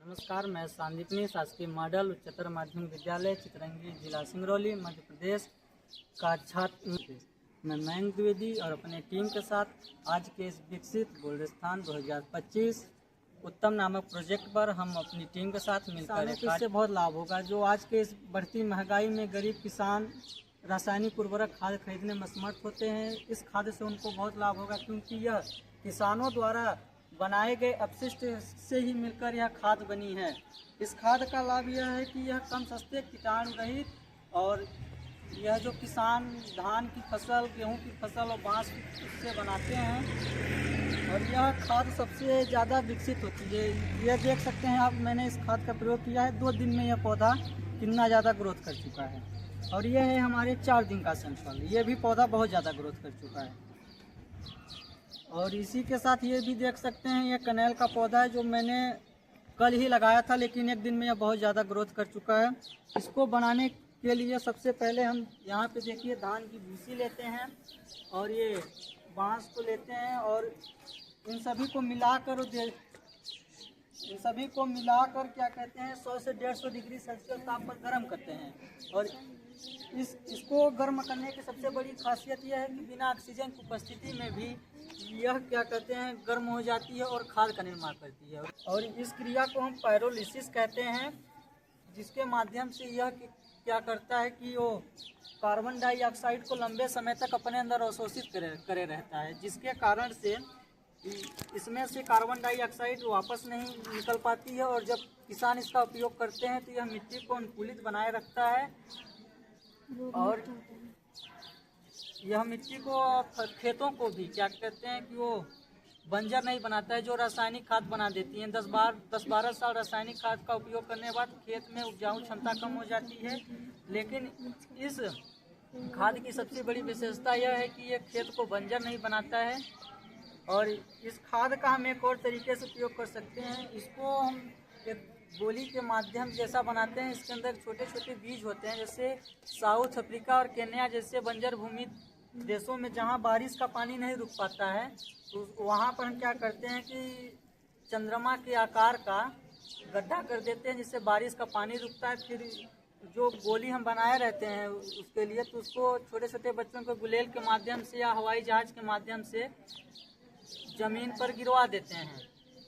नमस्कार, मैं संदीपनी शासकीय मॉडल उच्चतर माध्यमिक विद्यालय चितरंगी जिला सिंगरौली मध्य प्रदेश का छात्र मैं मयंक द्विवेदी और अपने टीम के साथ आज के इस विकसित गोल्डस्थान 2025 उत्तम नामक प्रोजेक्ट पर हम अपनी टीम के साथ मिलकर इससे बहुत लाभ होगा। जो आज के इस बढ़ती महंगाई में गरीब किसान रासायनिक उर्वरक खाद खरीदने में असमर्थ होते हैं, इस खाद से उनको बहुत लाभ होगा, क्योंकि यह किसानों द्वारा बनाए गए अपशिष्ट से ही मिलकर यह खाद बनी है। इस खाद का लाभ यह है कि यह कम सस्ते, कीटाणु रहित, और यह जो किसान धान की फसल, गेहूं की फसल और बांस से बनाते हैं, और यह खाद सबसे ज़्यादा विकसित होती है। यह देख सकते हैं आप, मैंने इस खाद का प्रयोग किया है। 2 दिन में यह पौधा कितना ज़्यादा ग्रोथ कर चुका है, और यह है हमारे 4 दिन का सैंपल। यह भी पौधा बहुत ज़्यादा ग्रोथ कर चुका है। और इसी के साथ ये भी देख सकते हैं, यह कनेल का पौधा है जो मैंने कल ही लगाया था, लेकिन 1 दिन में यह बहुत ज़्यादा ग्रोथ कर चुका है। इसको बनाने के लिए सबसे पहले हम यहाँ पे देखिए धान की भूसी लेते हैं और ये बांस को लेते हैं, और इन सभी को मिलाकर क्या कहते हैं 100 से 150 डिग्री सेल्सियस ताप पर गर्म करते हैं। और इसको गर्म करने की सबसे बड़ी खासियत यह है कि बिना ऑक्सीजन की उपस्थिति में भी यह क्या कहते हैं गर्म हो जाती है और खाद का निर्माण करती है। और इस क्रिया को हम पायरोलिसिस कहते हैं, जिसके माध्यम से यह क्या करता है कि वो कार्बन डाइऑक्साइड को लंबे समय तक अपने अंदर अवशोषित करे रहता है, जिसके कारण से इसमें से कार्बन डाइऑक्साइड वापस नहीं निकल पाती है। और जब किसान इसका उपयोग करते हैं तो यह मिट्टी को अनुकूलित बनाए रखता है, और यह मिट्टी को, खेतों को भी क्या कहते हैं कि वो बंजर नहीं बनाता है, जो रासायनिक खाद बना देती हैं। 10-12 साल रासायनिक खाद का उपयोग करने के बाद खेत में उपजाऊ क्षमता कम हो जाती है। लेकिन इस खाद की सबसे बड़ी विशेषता यह है कि यह खेत को बंजर नहीं बनाता है। और इस खाद का हम एक और तरीके से उपयोग कर सकते हैं। इसको हम एक गोली के माध्यम जैसा बनाते हैं। इसके अंदर छोटे छोटे बीज होते हैं, जैसे साउथ अफ्रीका और केन्या जैसे बंजर भूमि देशों में जहां बारिश का पानी नहीं रुक पाता है, तो वहां पर हम क्या करते हैं कि चंद्रमा के आकार का गड्ढा कर देते हैं, जिससे बारिश का पानी रुकता है। फिर जो गोली हम बनाए रहते हैं उसके लिए, तो उसको छोटे छोटे बच्चों को गुलेल के माध्यम से या हवाई जहाज के माध्यम से ज़मीन पर गिरवा देते हैं।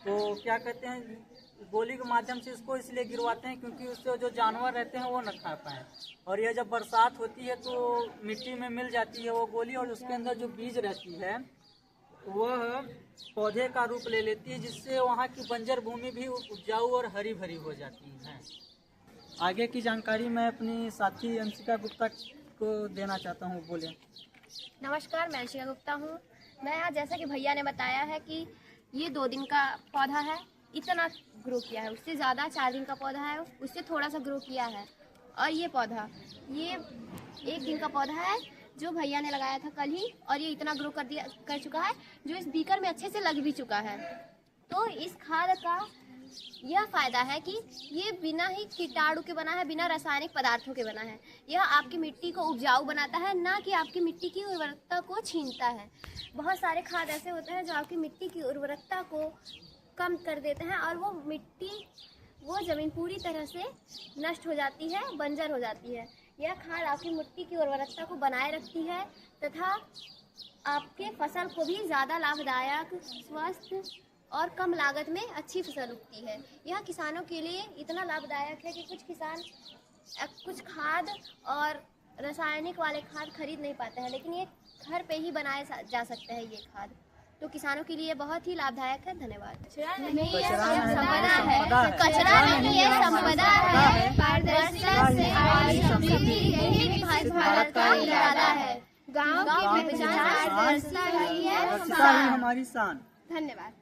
तो क्या कहते हैं गोली के माध्यम से इसको इसलिए गिरवाते हैं क्योंकि उससे जो जानवर रहते हैं वो न खा पाएँ। और यह जब बरसात होती है तो मिट्टी में मिल जाती है वो गोली, और उसके अंदर जो बीज रहती है वह पौधे का रूप ले लेती है, जिससे वहाँ की बंजर भूमि भी उपजाऊ और हरी भरी हो जाती है। आगे की जानकारी मैं अपनी साथी अंशिका गुप्ता को देना चाहता हूँ, बोले। नमस्कार, मैं अंशिका गुप्ता हूँ। मैं आज, जैसा कि भैया ने बताया है कि ये 2 दिन का पौधा है, इतना ग्रो किया है। उससे ज़्यादा 4 दिन का पौधा है, उससे थोड़ा सा ग्रो किया है। और ये पौधा, ये 1 दिन का पौधा है जो भैया ने लगाया था कल ही, और ये इतना ग्रो कर चुका है जो इस बीकर में अच्छे से लग भी चुका है। तो इस खाद का यह फ़ायदा है कि ये बिना ही कीटाणु के बना है, बिना रासायनिक पदार्थों के बना है। यह आपकी मिट्टी को उपजाऊ बनाता है, ना कि आपकी मिट्टी की उर्वरकता को छीनता है। बहुत सारे खाद ऐसे होते हैं जो आपकी मिट्टी की उर्वरकता को कम कर देते हैं, और वो ज़मीन पूरी तरह से नष्ट हो जाती है, बंजर हो जाती है। यह खाद आपकी मिट्टी की उर्वरकता को बनाए रखती है तथा आपके फसल को भी ज़्यादा लाभदायक, स्वस्थ और कम लागत में अच्छी फसल उगती है। यह किसानों के लिए इतना लाभदायक है कि कुछ किसान कुछ खाद और रासायनिक वाले खाद खरीद नहीं पाते हैं, लेकिन ये घर पे ही बनाए जा सकते हैं ये खाद। तो किसानों के लिए बहुत ही लाभदायक है। धन्यवाद। कचरा नहीं, ये संपदा है। कचरा नहीं, ये संपदा है। पारदर्शिता से आई समृद्धि, यही भारत का इरादा है। गाँव की पहचान पारदर्शिता ही है, हमारी शान। धन्यवाद।